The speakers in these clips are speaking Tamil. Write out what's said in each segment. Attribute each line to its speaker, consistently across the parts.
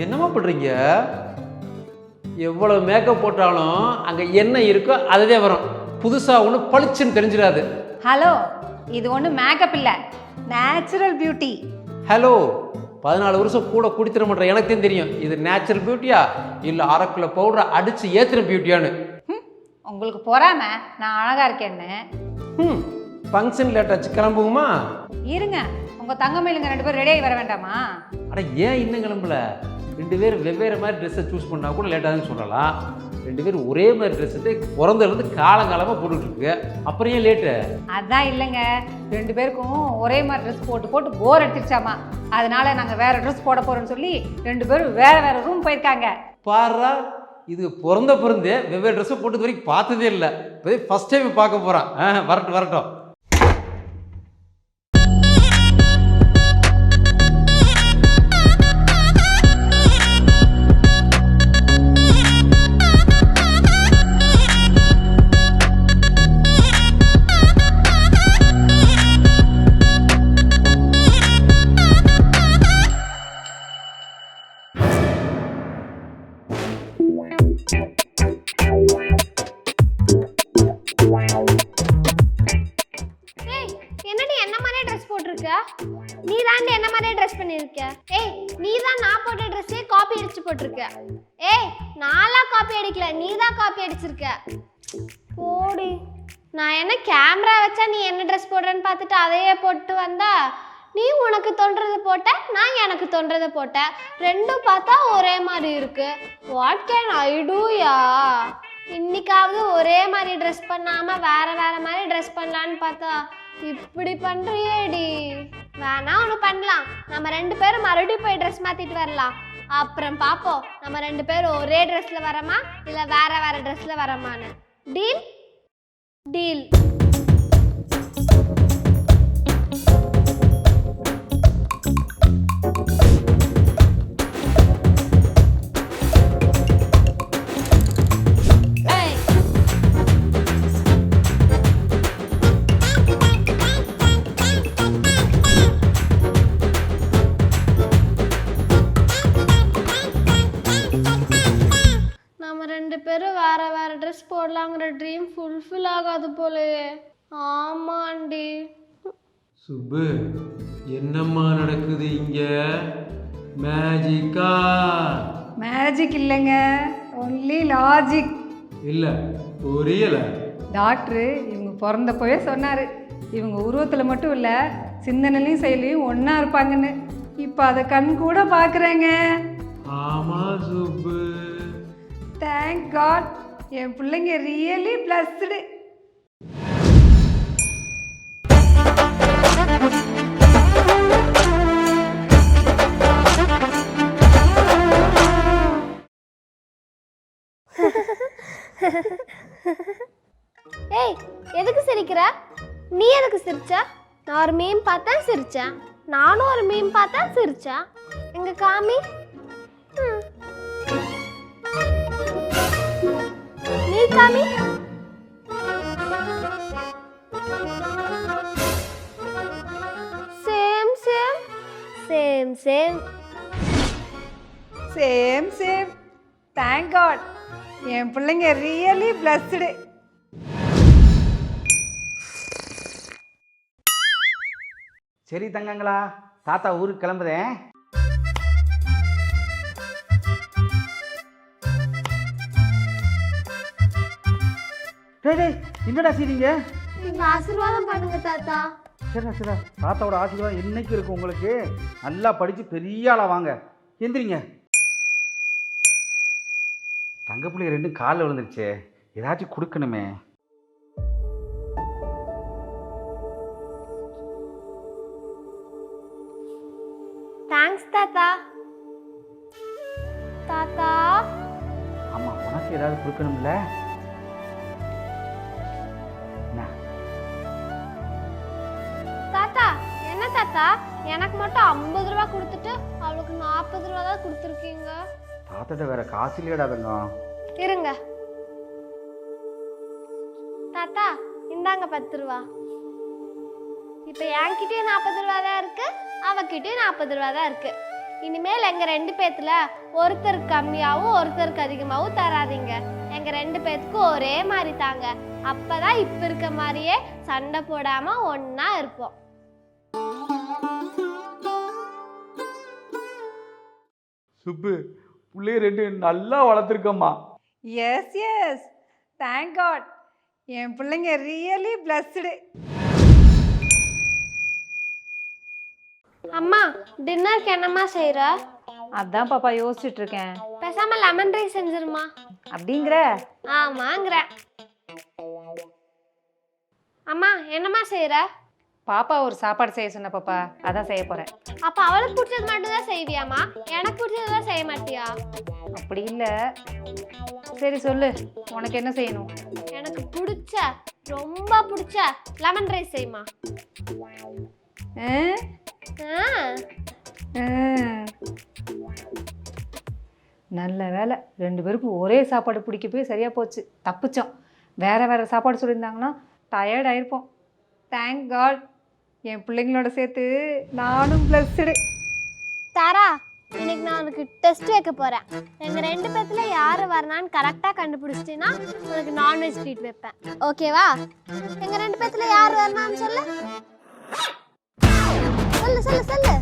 Speaker 1: என்னமா பண்றீங்க? எவ்வளவு மேக்கப் போட்டாலும் அங்க என்ன இருக்கோ அதுவே வரும். புதுசா ஒன்று பளிச்சுன்னு தெரிஞ்சிடாது.
Speaker 2: ஹலோ, இது ஒன்றும் மேக்கப் இல்லை, நேச்சுரல் பியூட்டி.
Speaker 1: ஹலோ, 14 வருஷம் கூட குடித்திர மாட்டேன், எனக்கு தெரியும் இது நேச்சுரல் பியூட்டியா இல்லை அரக்கில் பவுடரை அடிச்சு ஏத்துற பியூட்டியான்னு.
Speaker 2: உங்களுக்கு பொறாம நான் அழகா இருக்கேன்னு.
Speaker 1: ஃபங்க்ஷன் லேட் ஆச்சு, கிளம்புவோமா?
Speaker 2: இருங்க, உங்க தங்கமயிலுங்க 2 பேரும் ரெடி ஆகி வர வேண்டாமா?
Speaker 1: அட ஏன் இன்னும் கிளம்பல? 2 பேரும் வெவ்வேறு மாதிரி ட்ரெஸ்ஸை சூஸ் பண்ணா கூட லேட்டாகுதுன்னு சொல்லலாம். 2 பேரும் ஒரே மாதிரி ட்ரெஸ்ஸை பிறந்ததுலேருந்து காலங்காலமாக போட்டுட்ருக்கு, அப்புறம் ஏன் லேட்டு?
Speaker 2: அதான் இல்லைங்க, 2 பேருக்கும் ஒரே மாதிரி ட்ரெஸ் போட்டு போட்டு போர் அடிச்சிருச்சாமா. அதனால நாங்கள் வேற ட்ரெஸ் போட போறோம்னு சொல்லி 2 பேரும் வேற வேற ரூம் போயிருக்காங்க.
Speaker 1: பாரா, இது பிறந்தே வெவ்வேறு ட்ரெஸ்ஸை போட்டது வரைக்கும் பார்த்ததே இல்லை, இப்போ ஃபர்ஸ்ட் டைம் பார்க்க போகிறான். வரட்டும் வரட்டும்.
Speaker 3: நீ தான் என்ன மாதிரியே ட்ரெஸ் பண்ணிருக்க. ஏய், நீ தான் நான் போட்ட ட்ரெஸ்ஸே காப்பி அடிச்சு போட்டிருக்க. ஏய், நான்லா காப்பி அடிக்கல, நீ தான் காப்பி அடிச்சிருக்க. போடி, நான் என்ன கேமரா வச்சா நீ என்ன ட்ரெஸ் போடுறேன்னு பார்த்துட்டு அதையே போட்டு வந்தா? நீ உனக்கு தோன்றதை போட்ட, நான் எனக்கு தோன்றதை போட்டேன், ரெண்டும் பார்த்தா ஒரே மாதிரி இருக்கு. வாட் கேன் ஐ டூ யா? இன்னைக்காவது ஒரே மாதிரி ட்ரெஸ் பண்ணாம வேற வேற மாதிரி ட்ரெஸ் பண்ணலான்னு பார்த்தா இப்படி பண்றியேடி. வேணா ஒன்று பண்ணலாம், நம்ம 2 பேரும் மறுபடியும் போய் ட்ரெஸ் மாத்திட்டு வரலாம். அப்புறம் பார்ப்போம் நம்ம 2 பேரும் ஒரே ட்ரெஸ்ல வரமா இல்லை வேற வேற ட்ரெஸ்ல வரமான்னு. டீல்? டீல். வேற வேற ட்ரெஸ் போடலாங்கிற ட்ரீம் ஃபுல்ஃபில் ஆகாது போலயே. ஆமாண்டி.
Speaker 1: சுப்பு, என்னம்மா நடக்குது இங்க? மேஜிக்கா?
Speaker 2: மேஜிக் இல்லைங்க, ஒன்லி லாஜிக்.
Speaker 1: இல்லை, புரியல.
Speaker 2: டாக்டரு இவங்க பிறந்தப்பவே சொன்னார், இவங்க உருவத்தில் மட்டும் இல்லை சிந்தனையிலையும் செயலையும் ஒன்றா இருப்பாங்கன்னு. இப்போ அதை கண் கூட பார்க்குறேங்க.
Speaker 1: ஆமா சுப்பு.
Speaker 2: தேங்க் காட், என் பிள்ளைங்க ரியலி பிளஸ்டு.
Speaker 3: ஏய், எதுக்கு சிரிக்கிற? நீ எதுக்கு சிரிச்ச? நான் ஒரு மீம் பார்த்தேன் சிரிச்சேன். நானும் ஒரு மீம் பார்த்தேன் சிரிச்சேன். எங்க காமி. நீ காமி. Same same same same
Speaker 2: same same. Thank God, என் பிள்ளைங்க ரியலி பிளஸ்டு.
Speaker 4: சரி தங்கங்களா, தாத்தா ஊருக்கு கிளம்புதேன். என்னடா செய்றீங்க?
Speaker 3: நீங்க ஆசீர்வாதம் பண்ணுங்க தாத்தா.
Speaker 4: சரிடா சரிடா, தாத்தாவோட ஆசீர்வாதம் என்னைக்கு இருக்கும் உங்களுக்கு. நல்லா படிச்சு பெரிய ஆளா வாங்க. எந்திரிங்க. தங்க பிள்ளைங்க 2 காலில் விழுந்துருச்சே, ஏதாச்சும் கொடுக்கணுமே.
Speaker 3: தேங்க்ஸ் தாத்தா. தாத்தா.
Speaker 4: ஆமா, உனக்கு ஏதாவது கொடுக்கணும்ல.
Speaker 3: தாத்தா, என்ன தாத்தா எனக்கு மட்டும் 50 ரூபா கொடுத்துட்டு அவளுக்கு 40 ரூபா தான் கொடுத்துருக்கீங்க.
Speaker 4: தாத்தாட்ட வேற காசு இல்லையடா தங்கம்.
Speaker 3: இருங்க தாத்தா, இந்தாங்க 10 ரூபா. இப்போ என்கிட்டயும் 40 ரூபா தான் இருக்கு, அவகிட்டயும் 40 ரூபா தான் இருக்கு. இனிமேல் எங்க 2 பேத்துல ஒருத்தருக்கு கம்மியாவும் ஒருத்தருக்கு அதிகமாவும் தராதீங்க. எங்க 2 பேத்துக்கும் ஒரே மாதிரி தாங்க. அப்பதான் இப்ப இருக்க மாதிரியே சண்டை போடாம ஒன்னா இருப்போம்.
Speaker 5: சுப்பு பிள்ளைய 2 நல்லா வளர்த்துருக்கம்மா.
Speaker 2: Yes yes, thank God. என் பிள்ளைங்க ரியலி பிளஸ்டு.
Speaker 3: அம்மா, டின்னருக்கு என்னம்மா செய்யற?
Speaker 2: அதான் பாப்பா யோசிச்சுட்டு இருக்கேன்.
Speaker 3: பேசாம லெமன் ரைஸ் செஞ்சிருமா.
Speaker 2: அப்படிங்கிற?
Speaker 3: ஆமாங்கிற. அம்மா, என்னம்மா செய்யற?
Speaker 2: பாப்பா ஒரு சாப்பாடு செய்ய சொன்ன பாப்பா, அதான் செய்ய போறேன்.
Speaker 3: அப்ப அவளுக்கு பிடிச்சது மட்டும் தான் செய்வியாமா? எனக்கு பிடிச்சதெல்லாம் செய்ய மாட்டியா?
Speaker 2: அப்படி இல்ல. சரி சொல்லு, உனக்கு என்ன செய்யணும்?
Speaker 3: எனக்கு பிடிச்ச, ரொம்ப பிடிச்ச லெமன் ரைஸ் செய்யுமா.
Speaker 2: நல்ல வேலை, 2 பேருக்கும் ஒரே சாப்பாடு பிடிக்க போய் சரியா போச்சு, தப்பிச்சோம். வேற வேற சாப்பாடு சொல்லியிருந்தாங்கன்னா டயர்ட் ஆயிருப்போம். தேங்க் காட், என் பிள்ளைங்களோட சேர்த்து நானும் பிளஸ்டு.
Speaker 3: தாரா, இன்னைக்கு நான் உனக்கு டெஸ்ட் வைக்க போறேன். எங்க 2 பேத்துல யாரு வரனான்னு கரெக்டா கண்டுபிடிச்சிட்டீன்னா உனக்கு நான்வெஜ் ட்ரீட் வைப்பேன். ஓகேவா? எங்க 2 பேத்துல யாரு வரனான்னு சொல்லு. சொல்லு சொல்லு சொல்லு.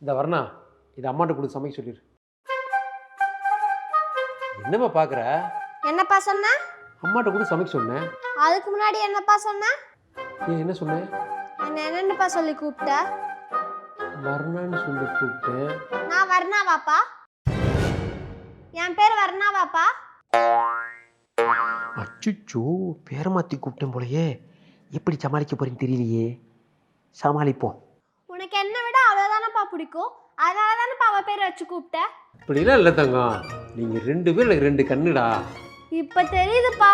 Speaker 1: இந்த வர்ணா, இது அம்மாட்ட கொடுத்து சமைக்க சொல்லிடு. என்னப்பா பார்க்குற?
Speaker 3: என்னப்பா சொன்ன?
Speaker 1: அம்மாட்ட கூட சமைக்க சொன்னேன்.
Speaker 3: அதுக்கு முன்னாடி என்னப்பா சொன்ன?
Speaker 1: என்ன சொன்னேன்?
Speaker 3: என்னப்பா சொல்லி கூப்பிட்ட?
Speaker 1: வர்ணான்னு சொல்லி கூப்பிட்டேன்.
Speaker 3: நான் வர்ணாவாப்பா? என் பேர் வர்ணாவாப்பா?
Speaker 1: அச்சுச்சோ, பேரை மாற்றி கூப்பிட்டேன் போலயே. எப்படி சமாளிக்க போறேன்னு தெரியலையே. சமாளிப்போம்.
Speaker 3: உனக்கு என்ன விட அவ்வளோதானப்பா பிடிக்கும், அதனால தானப்பா அவ பேரை வச்சு கூப்பிட்ட.
Speaker 1: அப்படிலாம் இல்லை தங்கம், நீங்கள் 2 பேரும் எனக்கு 2 கண்ணுடா.
Speaker 3: இப்போ தெரியுதுப்பா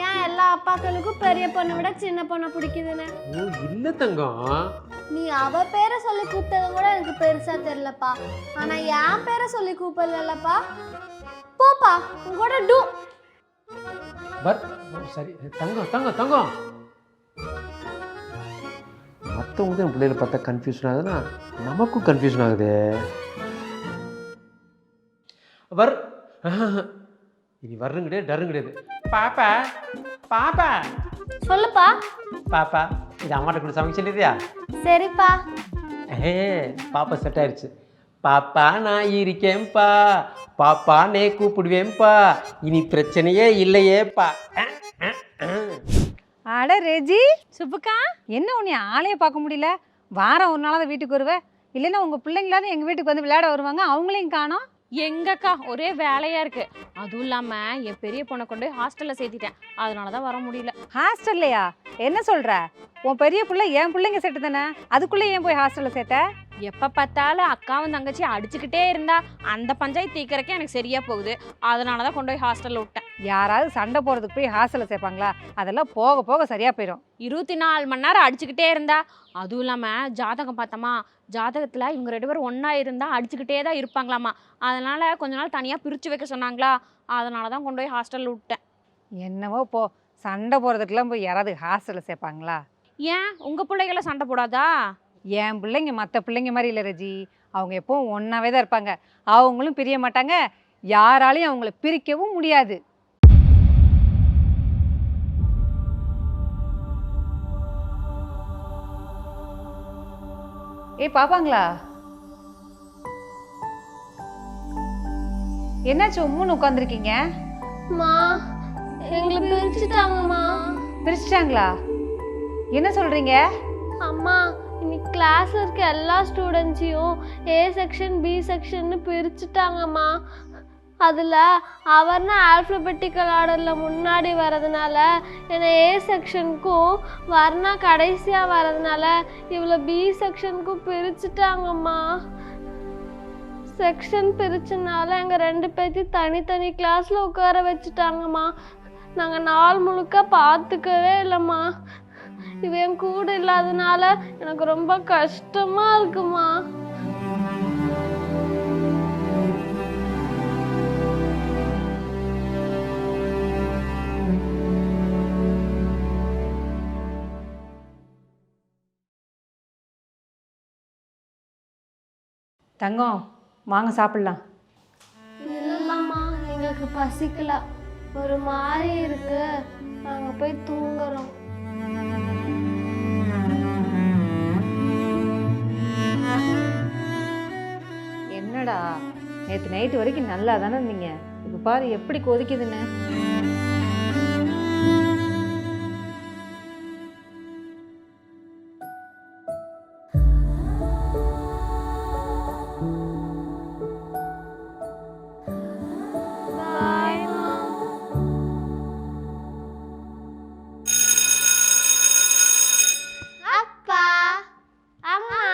Speaker 3: ஏன் எல்லா அப்பாக்களுக்கும் பெரிய பொண்ணை விட சின்ன பொண்ணை பிடிக்குதுன்னு.
Speaker 1: ஓ இல்லை தங்கம்,
Speaker 3: நீ அவ பேரை சொல்லி கூப்பிட்டது கூட எனக்கு பெருசா தெரியலப்பா. ஆனா என் பேரை சொல்லி கூப்பிடலப்பா. போப்பா, உங்களோட டூ.
Speaker 1: சரி தங்கம் தங்கம் தங்கம். மற்றவங்க என் பிள்ளைகளை பார்த்தா கன்ஃபியூஷன் ஆகுதுன்னா நமக்கும் கன்ஃபியூஷன் ஆகுது. இனி வர்றதும் கிடையாது, டரும் கிடையாது. பாப்பா பாப்பா
Speaker 3: சொல்லுப்பா.
Speaker 1: பாப்பா, இது அம்மாட்ட கூட சமைக்க சொல்லிடுறியா?
Speaker 3: சரிப்பா.
Speaker 1: பாப்பா செட் ஆயிடுச்சு. பாப்பா நான் இருக்கேன்ப்பா, பாப்பானே கூப்பிடுவேன்ப்பா, இனி பிரச்சனையே இல்லையேப்பா.
Speaker 2: அட ரெஜி, சுப்புக்கா, என்ன உன்னை ஆளையே பார்க்க முடியல? வாரம் ஒரு நாளாவது வீட்டுக்கு வருவேன், இல்லைன்னா உங்கள் பிள்ளைங்களாவது எங்கள் வீட்டுக்கு வந்து விளையாட வருவாங்க, அவங்களையும் காணோம்.
Speaker 6: எங்கக்கா ஒரே வேலையா இருக்கு. அதுவும் இல்லாம என் பெரிய பொண்ணை கொண்டு போய் ஹாஸ்டல்ல சேர்த்திட்டேன், அதனாலதான் வர முடியல.
Speaker 2: ஹாஸ்டல்லையா? என்ன சொல்ற? உன் பெரிய பிள்ளை என் பிள்ளைங்க செட்டு தானே, அதுக்குள்ளே ஏன் போய் ஹாஸ்டல்ல சேர்த்த?
Speaker 6: எப்ப பார்த்தாலும் அக்காவும் தங்கச்சி அடிச்சுக்கிட்டே இருந்தா அந்த பஞ்சாயத்து தீக்கிறக்கே எனக்கு சரியா போகுது, அதனாலதான் கொண்டு போய் ஹாஸ்டல்ல விட்டேன்.
Speaker 2: யாராவது சண்டை போறதுக்கு போய் ஹாஸ்டல்ல சேர்ப்பாங்களா? அதெல்லாம் போக போக சரியா போயிடும்.
Speaker 6: 24 மணி நேரம் அடிச்சுக்கிட்டே இருந்தா. அதுவும் இல்லாம ஜாதகம் பார்த்தோமா, ஜாதகத்துல இவங்க 2 பேரும் ஒன்னா இருந்தா அடிச்சுக்கிட்டே தான் இருப்பாங்களாமா. அதனால கொஞ்ச நாள் தனியா பிரிச்சு வைக்க சொன்னாங்களா, அதனாலதான் கொண்டு போய் ஹாஸ்டல்ல விட்டேன்.
Speaker 2: என்னவோ போ, சண்டை போறதுக்கெல்லாம் போய் யாராவது ஹாஸ்டல்ல சேர்ப்பாங்களா?
Speaker 6: ஏன் உங்க பிள்ளைகளை சண்டை போடாதா?
Speaker 2: என் பிள்ளைங்க மற்ற பிள்ளைங்க மாதிரி இல்லை ரஜி, அவங்க எப்பவும் ஒன்றாவே தான் இருப்பாங்க. அவங்களும் பிரிய மாட்டாங்க, யாராலையும் அவங்கள பிரிக்கவும் முடியாது. பாப்பாங்களா, என்னாச்சு உம்முன்னு உட்காந்துருக்கீங்க?
Speaker 3: எங்களை பிரிச்சுட்டாங்கம்மா.
Speaker 2: பிரிச்சுட்டாங்களா? என்ன சொல்றீங்க?
Speaker 3: அம்மா, இன்னைக்கு கிளாஸ்ல இருக்க எல்லா ஸ்டூடெண்ட்ஸையும் ஏ செக்ஷன் பி செக்ஷன் பிரிச்சுட்டாங்கம்மா. அதில் அவர்னா ஆல்ஃபபெட்டிக்கல் ஆர்டரில் முன்னாடி வர்றதுனால என்னை ஏ செக்ஷனுக்கும் வர்ணா கடைசியாக வர்றதுனால இவ்வளோ பி செக்ஷனுக்கும் பிரிச்சுட்டாங்கம்மா. செக்ஷன் பிரிச்சனால எங்கள் 2 பேர்த்தையும் தனித்தனி கிளாஸில் உட்கார வச்சுட்டாங்கம்மா. நாங்கள் நாள் முழுக்க பார்த்துக்கவே இல்லைம்மா. இவன் கூட இல்லாதனால எனக்கு ரொம்ப கஷ்டமாக இருக்குமா.
Speaker 2: தங்கம் வாங்க சாப்பிட்லாம்.
Speaker 3: இல்லைம்மா எங்களுக்கு பசிக்கல, ஒரு மாதிரி இருக்கு, நாங்க போய் தூங்குறோம்.
Speaker 2: என்னடா நேற்று நைட்டு வரைக்கும் நல்லா தானே இருந்தீங்க, இப்போ பாரு எப்படி கொதிக்குதுன்னு.
Speaker 3: அப்பா, அம்மா,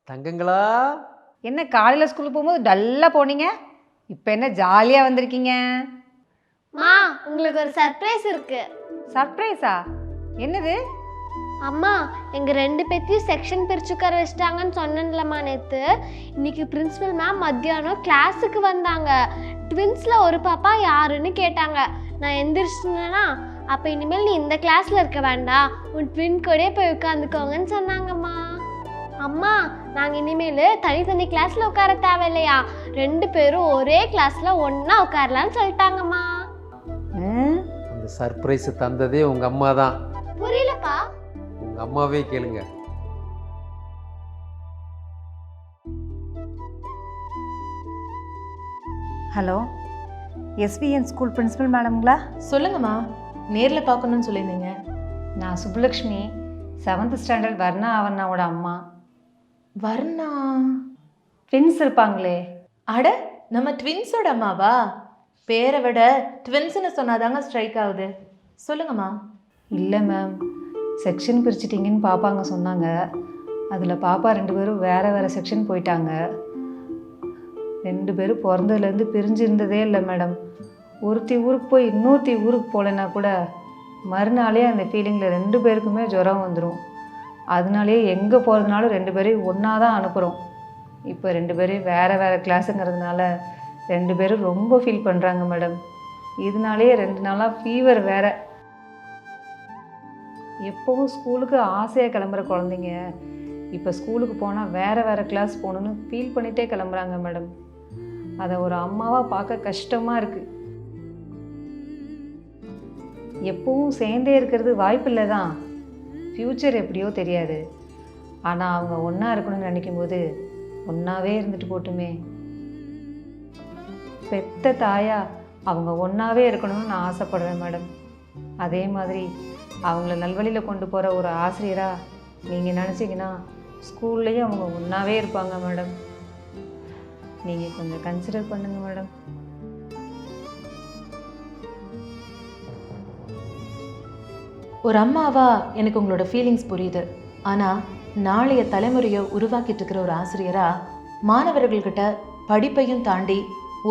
Speaker 1: தங்கங்களா,
Speaker 2: என்ன காலையில் ஸ்கூலுக்கு போகும்போது டல்லாக போனீங்க, இப்போ என்ன ஜாலியாக வந்திருக்கீங்க?
Speaker 3: மா உங்களுக்கு ஒரு சர்ப்ரைஸ் இருக்கு.
Speaker 2: சர்ப்ரைஸா? என்னது?
Speaker 3: அம்மா எங்க 2 பேத்தையும் செக்ஷன் பிரிச்சு உட்கார வச்சிட்டாங்கன்னு சொன்னேன்லம்மா நேற்று. இன்னைக்கு பிரின்சிபல் மேம் மத்தியானம் கிளாஸுக்கு வந்தாங்க. ட்வின்ஸ்ல ஒரு பாப்பா யாருன்னு கேட்டாங்க. நான் எந்திரிச்சிட்டேன்னா, அப்போ இனிமேல் நீ இந்த கிளாஸ்ல இருக்க வேண்டாம், உன் ட்வின் கூடயே போய் உட்காந்துக்கோங்கன்னு சொன்னாங்கம்மா. அம்மா நாங்கள் இனிமேல் தனித்தனி கிளாஸ்ல உட்கார தேவையில்லையா, 2 பேரும் ஒரே கிளாஸ்ல ஒன்றா உட்காரலான்னு சொல்லிட்டாங்கம்மா.
Speaker 1: அந்த சர்ப்ரைஸ் தந்ததே உங்க அம்மா தான்.
Speaker 3: புரியலப்பா.
Speaker 1: உங்க அம்மாவே கேளுங்க.
Speaker 2: ஹலோ, எஸ்விஎன் ஸ்கூல் பிரின்சிபல் மேடம்ங்களா?
Speaker 7: சொல்லுங்கம்மா, நேரில் பார்க்கணும்னு சொல்லியிருந்தீங்க.
Speaker 2: நான் சுப்புலக்ஷ்மி, 7th ஸ்டாண்டர்ட் வர்ணா அவர்ணாவோட அம்மா.
Speaker 7: வர்ணா?
Speaker 2: ட்வின்ஸ் இருப்பாங்களே.
Speaker 7: அட, நம்ம ட்வின்ஸோட அம்மாவா? பேரை விட ட்வின்ஸ்னு சொன்னாதாங்க ஸ்ட்ரைக் ஆகுது. சொல்லுங்கம்மா.
Speaker 2: இல்லை மேம், செக்ஷன் பிரிச்சிட்டிங்கன்னு பாப்பாங்க சொன்னாங்க. அதில் பாப்பா 2 பேரும் வேறு வேறு செக்ஷன் போயிட்டாங்க. 2 பேரும் பிறந்ததுலேருந்து பிரிஞ்சு இருந்ததே இல்லை மேடம். ஒருத்தி ஊருக்கு போய் இன்னொருத்தி ஊருக்கு போகலன்னா கூட மறுநாளே அந்த ஃபீலிங்கில் 2 பேருக்குமே ஜுரம் வந்துடும். அதனாலேயே எங்கே போகிறதுனாலும் 2 பேரையும் ஒன்றா தான் அனுப்புகிறோம். இப்போ 2 பேரையும் வேறு வேறு கிளாஸுங்கிறதுனால 2 பேரும் ரொம்ப ஃபீல் பண்ணுறாங்க மேடம். இதனாலேயே 2 நாளாக ஃபீவர் வேறு. எப்போவும் ஸ்கூலுக்கு ஆசையாக கிளம்புற குழந்தைங்க இப்போ ஸ்கூலுக்கு போனால் வேறு வேறு கிளாஸ் போகணுன்னு ஃபீல் பண்ணிகிட்டே கிளம்புறாங்க மேடம். அதை ஒரு அம்மாவாக பார்க்க கஷ்டமாக இருக்குது. எப்பவும் சேர்ந்தே இருக்கிறது வாய்ப்பில்லை தான், ஃப்யூச்சர் எப்படியோ தெரியாது. ஆனால் அவங்க ஒன்றா இருக்கணும்னு நினைக்கும் போது ஒன்றாவே இருந்துட்டு போட்டுமே. பெத்த தாயா அவங்க ஒன்றாவே இருக்கணும்னு நான் ஆசைப்படுறேன் மேடம். அதே மாதிரி அவங்கள நல்வழியில் கொண்டு போகிற ஒரு ஆசிரியராக நீங்கள் நினச்சிங்கன்னா ஸ்கூல்லேயும் அவங்க ஒன்றாவே இருப்பாங்க மேடம். நீங்கள் கொஞ்சம் கன்சிடர் பண்ணுங்கள் மேடம்.
Speaker 7: ஒரு அம்மாவா எனக்கு உங்களோட ஃபீலிங்ஸ் புரியுது. ஆனால் நாளைய தலைமுறையை உருவாக்கிட்டு இருக்கிற ஒரு ஆசிரியராக மாணவர்கள்கிட்ட படிப்பையும் தாண்டி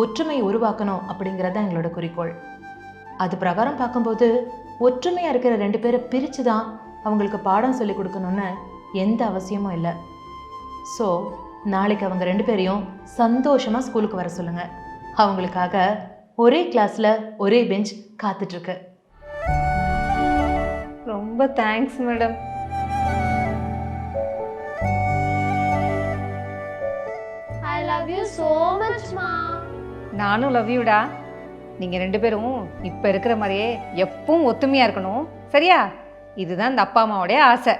Speaker 7: ஒற்றுமையை உருவாக்கணும் அப்படிங்கிறது தான் எங்களோட குறிக்கோள். அது பிரகாரம் பார்க்கும்போது ஒற்றுமையாக இருக்கிற 2 பேரை பிரித்து தான் அவங்களுக்கு பாடம் சொல்லி கொடுக்கணும்னு எந்த அவசியமும் இல்லை. ஸோ நாளைக்கு அவங்க 2 பேரையும் சந்தோஷமாக ஸ்கூலுக்கு வர சொல்லுங்கள். அவங்களுக்காக ஒரே கிளாஸில் ஒரே பெஞ்ச் காத்துட்ருக்கு.
Speaker 2: ரொம்ப thanks madam.
Speaker 3: I love you so much மா.
Speaker 2: நானும் லவ் யூடா. நீங்கள் 2 பேரும் இப்போ இருக்கிற மாதிரியே எப்பவும் ஒத்துமையாக இருக்கணும், சரியா? இதுதான் இந்த அப்பா அம்மாவோடைய ஆசை.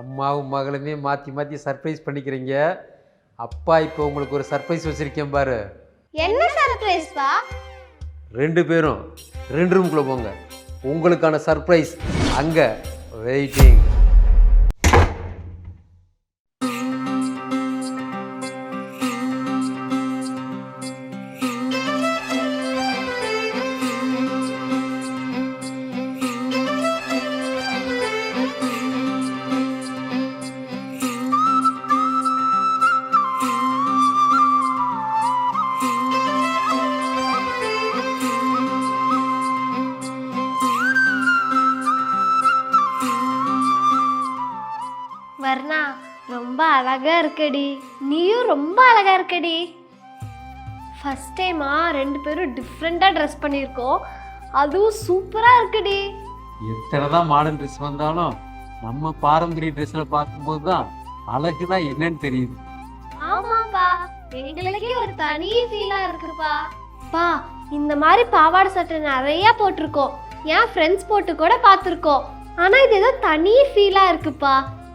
Speaker 1: அம்மாவும் மகளுமே மாற்றி மாற்றி சர்ப்ரைஸ் பண்ணிக்கிறீங்க. அப்பா இப்போ உங்களுக்கு ஒரு சர்ப்ரைஸ் வச்சுருக்கேன் பாரு.
Speaker 3: என்ன சர்ப்ரைஸ்பா?
Speaker 1: 2 பேரும் 2 ரூமுக்குள்ளே போங்க. உங்களுக்கான சர்ப்ரைஸ் அங்கே வெயிட்டிங்.
Speaker 3: வர்ணா ரொம்ப அழகா இருக்கடி, நீயும் ரொம்ப அழகா இருக்கடி. ஃபர்ஸ்ட் டைமா 2 பேரும் டிஃப்ரெண்டாக ட்ரெஸ் பண்ணியிருக்கோம், அதுவும் சூப்பராக இருக்குடி.
Speaker 1: எத்தனை தான் மாடர்ன் ட்ரெஸ் வந்தாலும் நம்ம பாரம்பரிய ட்ரெஸ்ஸில் பார்க்கும்போது தான் அழகுனா என்னன்னு தெரியுது.
Speaker 3: ஆமா எங்களுக்கே ஒரு தனி ஃபீலா இருக்குப்பா. பா, இந்த மாதிரி பாவாடை சட்டை நிறைய போட்டிருக்கோம், என் ஃப்ரெண்ட்ஸ் போட்டு கூட பார்த்துருக்கோம். ஆனா இது ஏதோ தனி ஃபீலா இருக்குப்பா.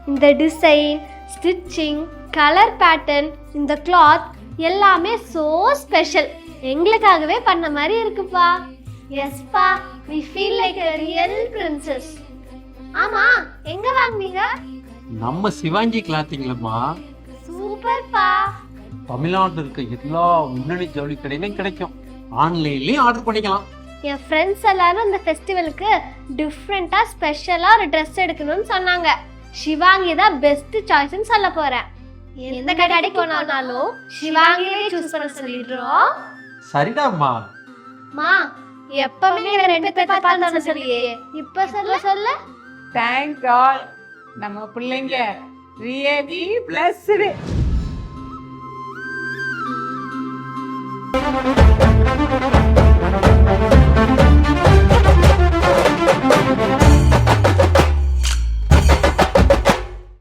Speaker 3: இந்த டிசைன், ஸ்டிச்சிங், கலர் பேட்டர்ன், இந்த கிளாத் எல்லாமே சோ ஸ்பெஷல். எங்களுக்காகவே பண்ண மாதிரி இருக்குப்பா. எஸ்பா, we feel like a real princess. ஆமா, எங்க வாங்குவீங்க?
Speaker 1: நம்ம சிவாங்கி கிளாத்திங்களம்மா.
Speaker 3: சூப்பர்ப்பா.
Speaker 1: தமிழ்நாட்டில் இருக்க எல்லா முன்னணி ஜவுளி கடையிலும் கிடைக்கும், ஆன்லைன்லயும் ஆர்டர் பண்ணிக்கலாம்.
Speaker 3: என் ஃப்ரெண்ட்ஸ் எல்லாரும் இந்த ஃபெஸ்டிவலுக்கு டிஃப்ரெண்டா ஸ்பெஷலா ஒரு ட்ரெஸ் எடுக்கணும்னு சொன்னாங்க. சிவாங்கி தான் பெஸ்ட் சாய்ஸ்னு சொல்ல போறேன். எந்த கடைக்கு போனாலும் சிவாங்கியே சூஸ் பண்ண சொல்லிடுறோம்.
Speaker 1: சரிடாம்மா.
Speaker 3: மா, எப்பவுமே ரெண்டு பேர் பார்த்தாலும் சொல்லியே, இப்ப சொல்ல.
Speaker 2: தேங்க் காட், நம்ம பிள்ளைங்க ரியலி பிளஸ்டு.